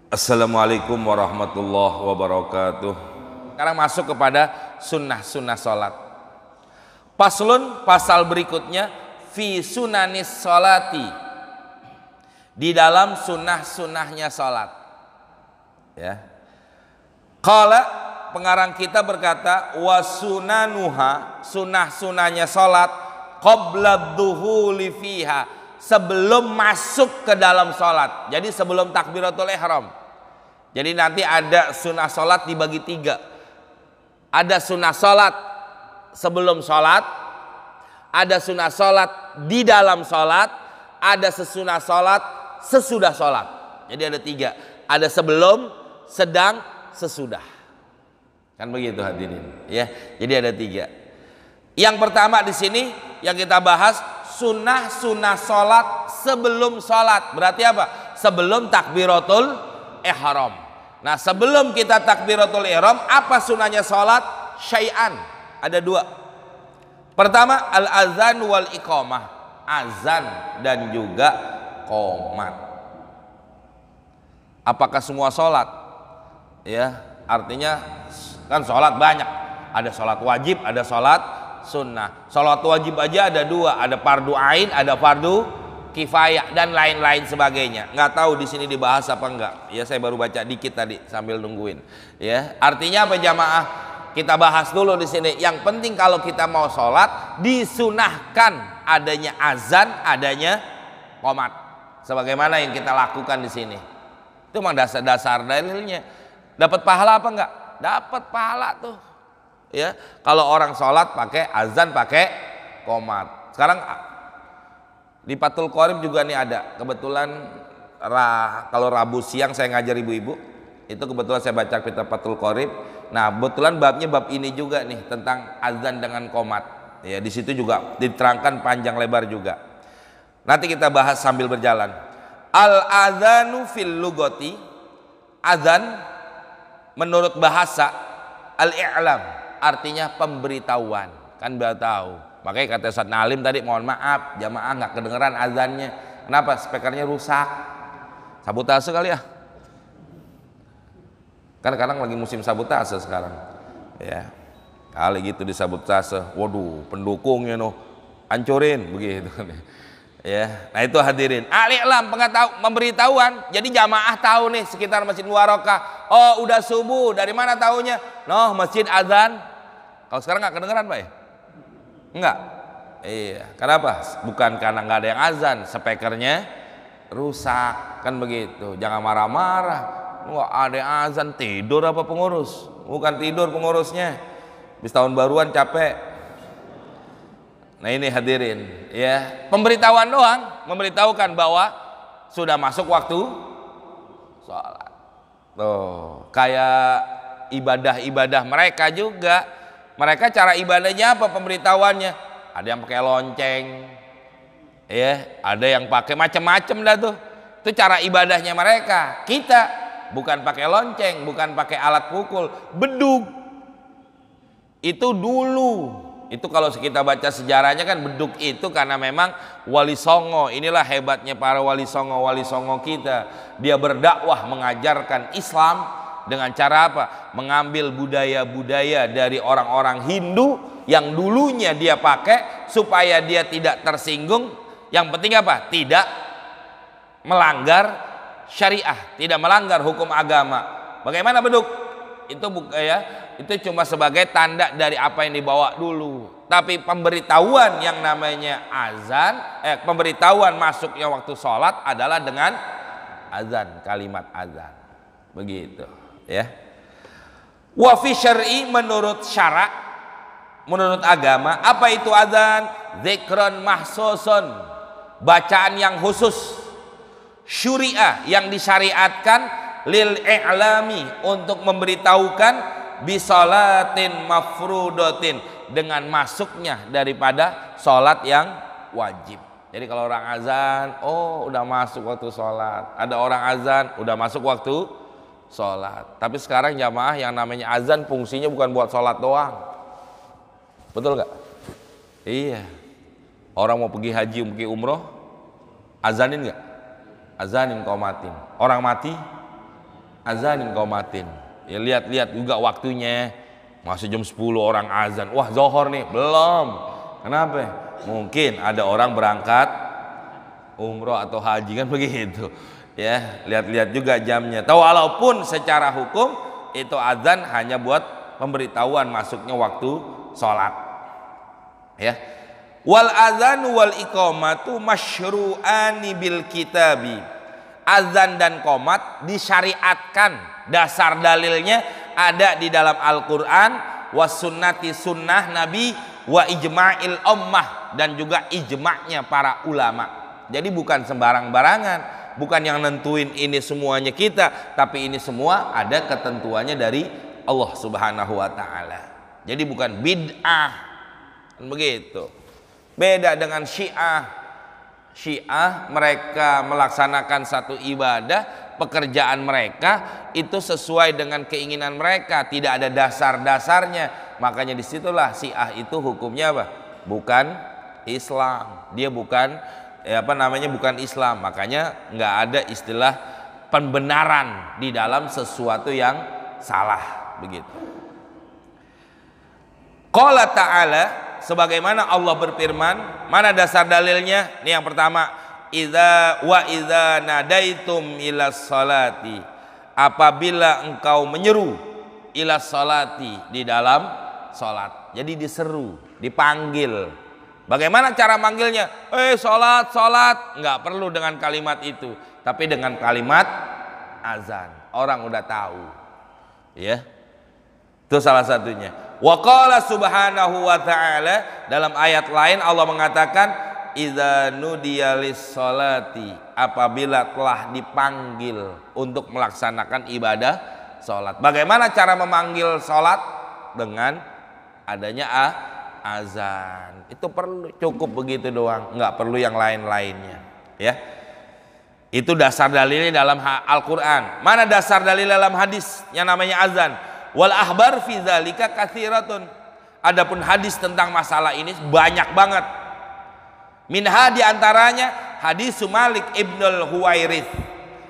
Assalamualaikum warahmatullahi wabarakatuh. Sekarang masuk kepada sunnah-sunnah sholat. Paslun, pasal berikutnya, fi sunanis sholati, di dalam sunnah-sunnahnya sholat. Ya. Qala, pengarang kita berkata, wa sunanuha, sunnah-sunnahnya sholat, qabla dhuhuli fiha, sebelum masuk ke dalam sholat. Jadi sebelum takbiratul ihram. Jadi nanti ada sunnah sholat dibagi tiga. Ada sunnah sholat sebelum sholat, ada sunnah sholat di dalam sholat, ada sesunnah sholat sesudah sholat. Jadi ada tiga. Ada sebelum, sedang, sesudah. Kan begitu hadirin. Ya. Jadi ada tiga. Yang pertama di sini yang kita bahas, sunnah sholat sebelum sholat. Berarti apa? Sebelum takbiratul ihram. Nah, sebelum kita takbiratul ihram, apa sunnahnya sholat? Syai'an. Ada dua. Pertama, al-azan wal iqamah. Azan dan juga qomat. Apakah semua sholat? Ya, artinya kan sholat banyak. Ada sholat wajib, ada sholat sunnah. Sholat wajib aja ada dua, ada fardu ain, ada fardu kifayah dan lain-lain sebagainya. Nggak tahu di sini dibahas apa enggak. Ya, saya baru baca dikit tadi sambil nungguin. Ya, artinya apa jamaah? Kita bahas dulu di sini. Yang penting kalau kita mau sholat, disunahkan adanya azan, adanya qomat. Sebagaimana yang kita lakukan di sini. Itu memang dasar-dasar dalilnya. Dapat pahala apa enggak? Dapat pahala tuh. Ya, kalau orang sholat pakai azan, pakai qomat. Sekarang di Fathul Qorib juga nih ada. Kebetulan kalau Rabu siang saya ngajar ibu-ibu, itu kebetulan saya baca kitab Fathul Qorib. Nah, kebetulan babnya bab ini juga nih tentang azan dengan qomat. Ya, di situ juga diterangkan panjang lebar juga. Nanti kita bahas sambil berjalan. Al adzanu fil lugati, azan menurut bahasa, al-i'lam, artinya pemberitahuan. Kan biar tahu. Makanya kata Ustaz Nalim tadi, mohon maaf jamaah nggak kedengeran azannya. Kenapa? Speakernya rusak. Sabotase kali ya. Kan kadang lagi musim sabotase sekarang. Ya. Kali gitu disabotase. Waduh, pendukungnya noh hancurin begitu. Ya. Nah, itu hadirin. Al-i'lam, pemberitahuan. Jadi jamaah tahu nih sekitar Masjid Muwarokah. Oh, udah subuh. Dari mana tahunya? Noh, masjid azan. Kalau sekarang nggak kedengeran, Pak ya? Enggak. Iya. Kenapa? Bukan karena nggak ada yang azan, speakernya rusak. Kan begitu. Jangan marah-marah. Wah, ada yang azan, tidur apa pengurus? Bukan tidur pengurusnya. Habis tahun baruan capek. Nah, ini hadirin, ya. Pemberitahuan doang, memberitahukan bahwa sudah masuk waktu sholat. Tuh, kayak ibadah-ibadah mereka juga. Mereka cara ibadahnya apa pemberitahuannya? Ada yang pakai lonceng, ya, ada yang pakai macam-macam dah tuh. Itu cara ibadahnya mereka. Kita bukan pakai lonceng, bukan pakai alat pukul, bedug. Itu dulu. Itu kalau kita baca sejarahnya kan bedug itu karena memang Wali Songo. Inilah hebatnya para wali songo kita. Dia berdakwah mengajarkan Islam dengan cara apa? Mengambil budaya-budaya dari orang-orang Hindu yang dulunya dia pakai supaya dia tidak tersinggung. Yang penting apa? Tidak melanggar syariah, tidak melanggar hukum agama. Bagaimana beduk? Itu itu cuma sebagai tanda dari apa yang dibawa dulu. Tapi pemberitahuan yang namanya azan, pemberitahuan masuknya waktu sholat adalah dengan azan, kalimat azan. Begitu. Ya. Wa fi syar'i, menurut syarak, menurut agama, apa itu azan? Dzikron mahsusun, bacaan yang khusus, syuri'ah, yang disyariatkan, lil i'lami, untuk memberitahukan, bisolatin mafrudotin, dengan masuknya daripada sholat yang wajib. Jadi kalau orang azan, oh udah masuk waktu sholat. Ada orang azan, udah masuk waktu sholat. Tapi sekarang jamaah yang namanya azan fungsinya bukan buat sholat doang. Betul gak? Iya. Orang mau pergi haji, mau pergi umroh, azanin gak? Azanin, qomatin. Orang mati azanin qomatin. Ya lihat-lihat juga waktunya. Masih jam 10 orang azan. Wah, zuhur nih. Belum. Kenapa? Mungkin ada orang berangkat umroh atau haji kan begitu. Ya, lihat-lihat juga jamnya. Tahu walaupun secara hukum itu azan hanya buat pemberitahuan masuknya waktu sholat. Ya. Wal azan wal iqamatu masyru'ani bil kitabi. Azan dan qomat disyariatkan. Dasar dalilnya ada di dalam Al-Quran, was sunnati sunnah Nabi, wa ijma'il ummah, dan juga ijma'nya para ulama. Jadi bukan sembarang-barangan, bukan yang nentuin ini semuanya kita, tapi ini semua ada ketentuannya dari Allah Subhanahu wa taala. Jadi bukan bid'ah. Begitu. Beda dengan Syiah. Syiah mereka melaksanakan satu ibadah, pekerjaan mereka itu sesuai dengan keinginan mereka, tidak ada dasar-dasarnya. Makanya disitulah Syiah itu hukumnya apa? Bukan Islam. Dia bukan bukan Islam. Makanya nggak ada istilah pembenaran di dalam sesuatu yang salah, begitu. Qala ta'ala, sebagaimana Allah berfirman, mana dasar dalilnya? Ini yang pertama, idza nadaitum ilas salati, apabila engkau menyeru ilas salati, di dalam salat. Jadi diseru, dipanggil. Bagaimana cara manggilnya? Salat, salat. Nggak perlu dengan kalimat itu, tapi dengan kalimat azan. Orang udah tahu. Ya. Itu salah satunya. Wa qala subhanahu wa ta'ala, dalam ayat lain Allah mengatakan, idza nudiya lis-sholati, apabila telah dipanggil untuk melaksanakan ibadah salat. Bagaimana cara memanggil salat? Dengan adanya azan. Itu perlu, cukup begitu doang, nggak perlu yang lain-lainnya, ya. Itu dasar dalilnya dalam Al-Qur'an. Mana dasar dalil dalam hadis yang namanya azan? Wal ahbar fi dzalika katsiratun. Adapun hadis tentang masalah ini banyak banget. Minha, di antaranya hadis Malik ibnul Huwairits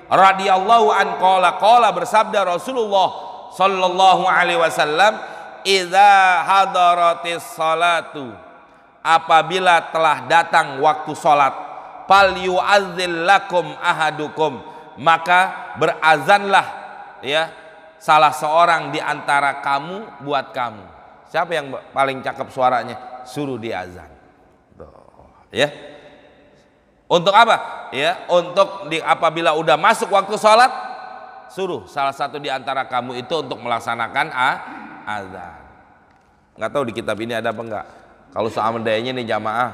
radhiyallahu an qala bersabda Rasulullah sallallahu alaihi wasallam, idza hadaratis salatu, apabila telah datang waktu salat, fal yu'azzil lakum ahadukum, maka berazanlah ya salah seorang di antara kamu buat kamu. Siapa yang paling cakep suaranya? Suruh diazan. Ya. Untuk apa? Ya, untuk apabila udah masuk waktu salat, suruh salah satu di antara kamu itu untuk melaksanakan azan. Nggak tahu di kitab ini ada apa enggak. Kalau seandainya nih jamaah,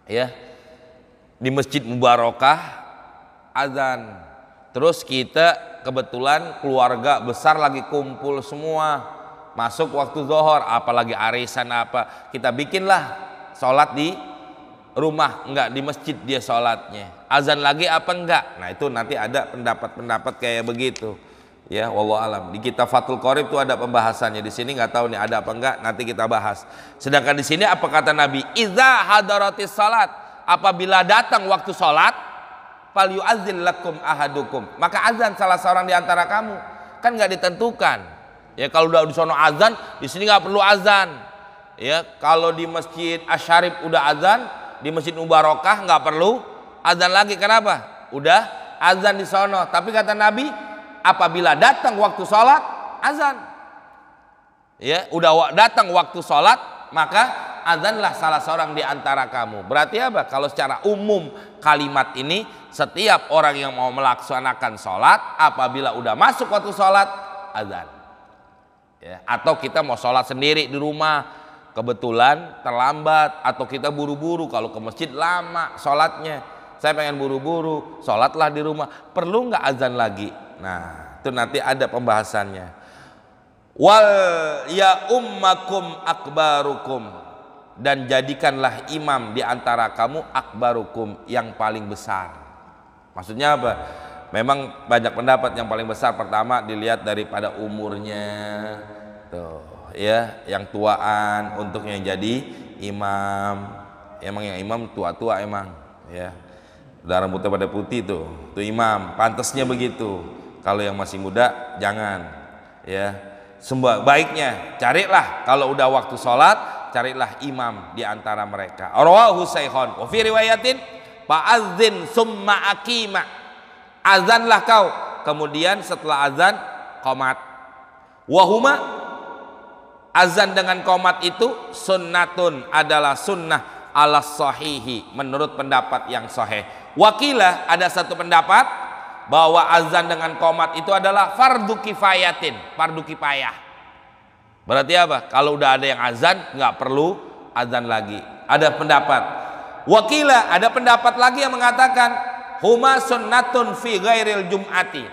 ya, di Masjid Mubarakah azan, terus kita kebetulan keluarga besar lagi kumpul semua, masuk waktu zuhur, apalagi arisan apa, kita bikinlah sholat di rumah, enggak di masjid dia sholatnya. Azan lagi apa enggak? Nah itu nanti ada pendapat-pendapat kayak begitu. Ya, wallahu alam. Di kitab Fathul Qorib itu ada pembahasannya. Di sini nggak tahu nih ada apa enggak, nanti kita bahas. Sedangkan di sini apa kata Nabi? Idza hadaratis salat, apabila datang waktu salat, fal yu'azzil lakum ahadukum, maka azan salah seorang di antara kamu. Kan nggak ditentukan. Ya, kalau udah di sono azan, di sini nggak perlu azan. Ya, kalau di Masjid Asy-Syarif udah azan, di Masjid Mubarakah nggak perlu azan lagi. Kenapa? Udah azan di sono. Tapi kata Nabi, apabila datang waktu sholat, azan. Ya, udah datang waktu sholat, maka azanlah salah seorang di antara kamu. Berarti apa? Kalau secara umum kalimat ini, setiap orang yang mau melaksanakan sholat, apabila udah masuk waktu sholat, azan. Ya, atau kita mau sholat sendiri di rumah, kebetulan terlambat, atau kita buru-buru, kalau ke masjid lama sholatnya, saya pengen buru-buru, sholatlah di rumah, perlu nggak azan lagi? Nah, itu nanti ada pembahasannya. Wal ya ummakum akbarukum, dan jadikanlah imam di antara kamu akbarukum, yang paling besar. Maksudnya apa? Memang banyak pendapat, yang paling besar pertama dilihat daripada umurnya. Tuh, ya, yang tuaan untuk yang jadi imam. Emang yang imam tua-tua emang, ya. Udah rambutnya pada putih tuh imam, pantasnya begitu. Kalau yang masih muda jangan, ya. Baiknya carilah kalau udah waktu sholat, carilah imam di antara mereka. Rawahu Saikhon. Wa fi riwayatin fa'adzin summa aqima. Azanlah kau, kemudian setelah azan qomat. Wahuma, azan dengan qomat itu sunnatun, adalah sunnah ala sahihi, menurut pendapat yang sahih. Wakilah, ada satu pendapat bahwa azan dengan qomat itu adalah fardu kifayatin, fardu kifayah. Berarti apa? Kalau udah ada yang azan, nggak perlu azan lagi. Ada pendapat. Wakilah, ada pendapat lagi yang mengatakan huma sunnatun fi ghairil jum'ati.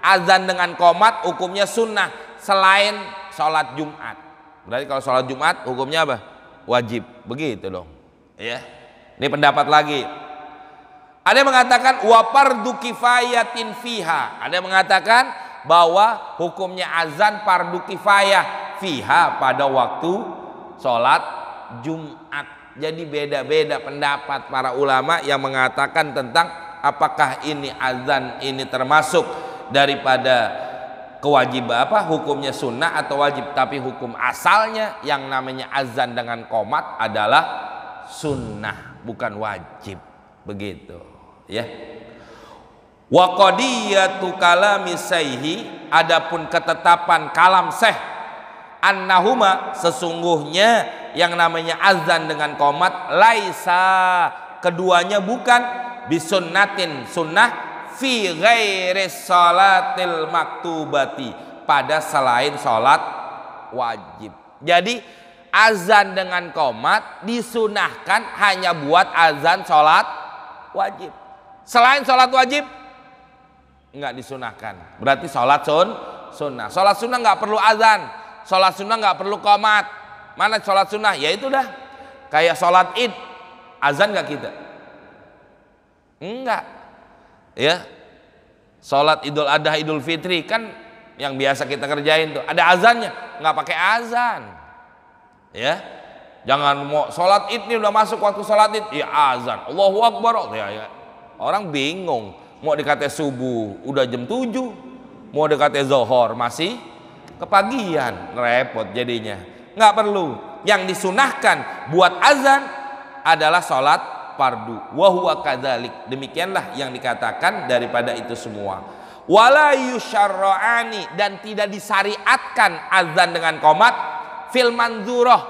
Azan dengan qomat hukumnya sunnah selain sholat Jumat. Berarti kalau sholat Jumat hukumnya apa? Wajib. Begitu dong. Ya. Ini pendapat lagi. Ada yang mengatakan wa fardu kifayatin fiha. Ada yang mengatakan bahwa hukumnya azan fardu kifayah fiha pada waktu sholat Jumat. Jadi beda-beda pendapat para ulama yang mengatakan tentang apakah ini azan ini termasuk daripada kewajiban apa hukumnya sunnah atau wajib. Tapi hukum asalnya yang namanya azan dengan qomat adalah sunnah, bukan wajib. Begitu, ya. Wa qadiyatu kalami sayhi, adapun ketetapan kalam syekh, annahuma, sesungguhnya yang namanya azan dengan qomat, laisa, keduanya bukan bisunnatin, sunnah, fi ghairi salatil maktubati, pada selain sholat wajib. Jadi azan dengan qomat disunahkan hanya buat azan sholat wajib. Selain sholat wajib enggak disunahkan. Berarti sholat sunnah. Sholat sunnah nggak perlu azan. Sholat sunnah nggak perlu qomat. Mana sholat sunnah? Ya itu dah. Kayak sholat id, azan nggak kita? Enggak. Ya, sholat Idul Adha, Idul Fitri kan yang biasa kita kerjain tuh ada azannya, nggak pakai azan. Ya, jangan mau sholat id nih udah masuk waktu sholat id, ya azan, Allahu Akbar, ya. Orang bingung, mau dikata subuh udah jam 7, mau dikata zohor masih kepagian, repot jadinya. Nggak perlu. Yang disunahkan buat azan adalah sholat fardu. Wa huwa kadzalik. Demikianlah yang dikatakan daripada itu semua. Wala yusyarra'ani, dan tidak disyariatkan azan dengan qomat fil manzurah,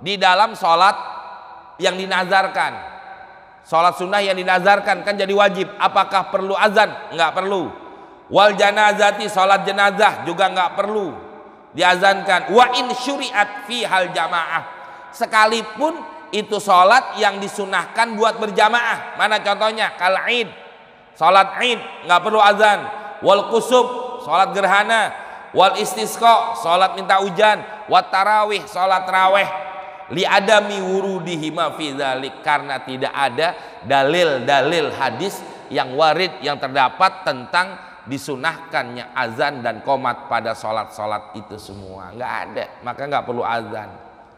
di dalam sholat yang dinazarkan. Sholat sunnah yang dinazarkan kan jadi wajib. Apakah perlu azan? Enggak perlu. Wal janazati, sholat jenazah juga enggak perlu diazankan. Wa in syuri'at fi hal jamaah, sekalipun itu sholat yang disunahkan buat berjamaah. Mana contohnya? Kal id, sholat id nggak perlu azan. Wal kusub, sholat gerhana. Wal istisqa, sholat minta hujan. Wat tarawih, sholat raweh. Li adami wurudihima fi dzalik, karena tidak ada dalil-dalil hadis yang warid yang terdapat tentang disunahkannya azan dan qomat pada sholat-sholat itu semua. Nggak ada, maka nggak perlu azan.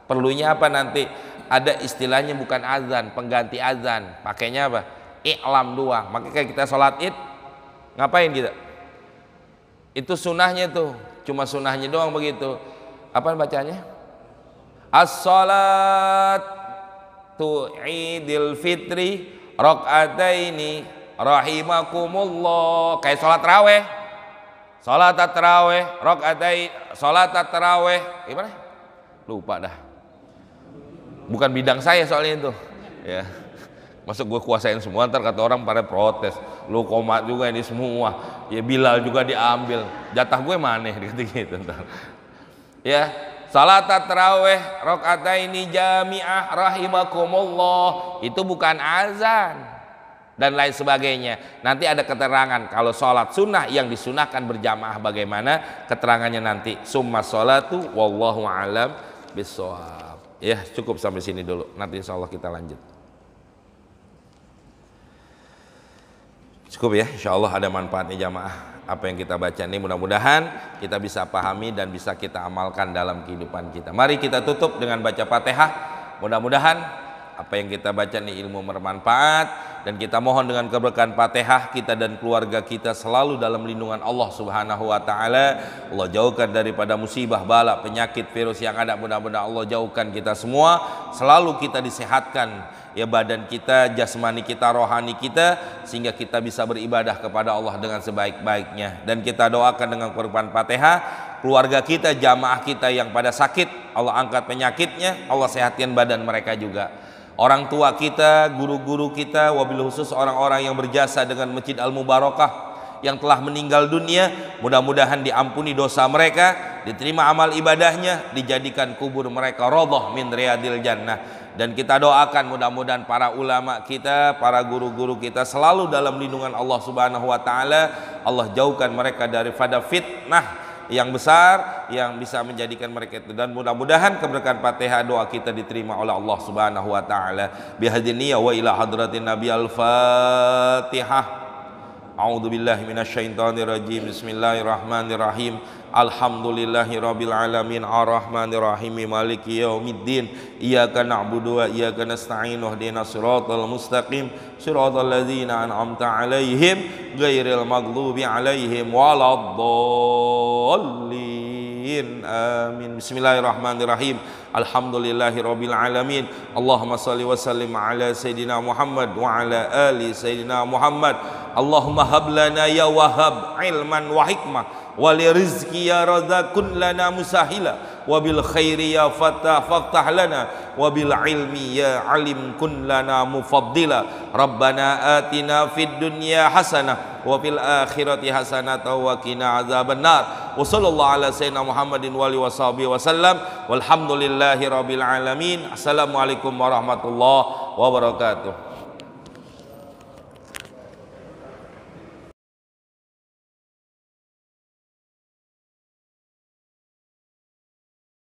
Perlunya apa nanti? Ada istilahnya bukan azan, pengganti azan. Pakainya apa? I'lam doang. Makanya kita sholat id, ngapain kita? Itu sunnahnya tuh, cuma sunnahnya doang begitu. Apa bacanya? As-salatu idil fitri rakaataini rahimakumullah. Kayak sholat raweh. Sholat taraweh, rakaatai, sholat taraweh. Gimana? Lupa dah. Bukan bidang saya soalnya itu, ya. Masuk gue kuasain semua, ntar kata orang pada protes, lu qomat juga ini semua, ya Bilal juga diambil, jatah gue mana gitu ntar. Ya, salat taraweh rakaataini jami'ah rahimakumullah, itu bukan azan dan lain sebagainya. Nanti ada keterangan kalau sholat sunnah yang disunahkan berjamaah bagaimana keterangannya nanti. Summa sholatu wallahu a'lam bissawab. Ya, cukup sampai sini dulu. Nanti insya Allah kita lanjut. Cukup ya, insya Allah ada manfaatnya jamaah. Apa yang kita baca ini mudah-mudahan kita bisa pahami dan bisa kita amalkan dalam kehidupan kita. Mari kita tutup dengan baca Fatihah. Mudah-mudahan apa yang kita baca ini ilmu bermanfaat dan kita mohon dengan keberkahan Fatihah kita dan keluarga kita selalu dalam lindungan Allah Subhanahu wa taala. Allah jauhkan daripada musibah, bala, penyakit, virus yang ada, mudah-mudahan Allah jauhkan kita semua. Selalu kita disehatkan ya badan kita, jasmani kita, rohani kita, sehingga kita bisa beribadah kepada Allah dengan sebaik-baiknya. Dan kita doakan dengan keberkahan Fatihah keluarga kita, jamaah kita yang pada sakit, Allah angkat penyakitnya, Allah sehatkan badan mereka juga. Orang tua kita, guru-guru kita, wabil khusus orang-orang yang berjasa dengan Masjid Al-Mubarakah yang telah meninggal dunia, mudah-mudahan diampuni dosa mereka, diterima amal ibadahnya, dijadikan kubur mereka radhah min riyadil jannah. Dan kita doakan mudah-mudahan para ulama kita, para guru-guru kita selalu dalam lindungan Allah Subhanahu wa taala. Allah jauhkan mereka daripada fitnah yang besar yang bisa menjadikan mereka itu, dan mudah-mudahan keberkahan Fatihah doa kita diterima oleh Allah Subhanahu wa taala. Bihadiniya wa ila hadratin Nabi al-Fatihah. A'udzubillahi minasyaitonirrajim. Bismillahirrahmanirrahim. Alhamdulillahirabbil alamin arrahmanirrahim maliki yaumiddin. Iyyaka na'budu wa iyyaka nasta'in ihdinas siratal mustaqim siratal ladzina an'amta 'alaihim ghairil maghdubi 'alaihim waladdallin. Amin. Bismillahirrahmanirrahim. Alhamdulillahirabbil alamin. Allahumma shalli wa sallim ala sayidina Muhammad wa ala ali sayidina Muhammad. Allahumma hab lana ya wahhab ilman wa hikmah wali rizki ya razakun lana musahila wabil khairi ya fatah faftah lana wabil ilmi ya alim kun lana mufaddila. Rabbana atina fid dunya hasanah wa fil akhirati hasanah wa qina azabannar. Wa sallallahu ala sayyidina Muhammadin wa alihi washabihi wasallam walhamdulillahi rabbil alamin. Assalamualaikum warahmatullahi wabarakatuh.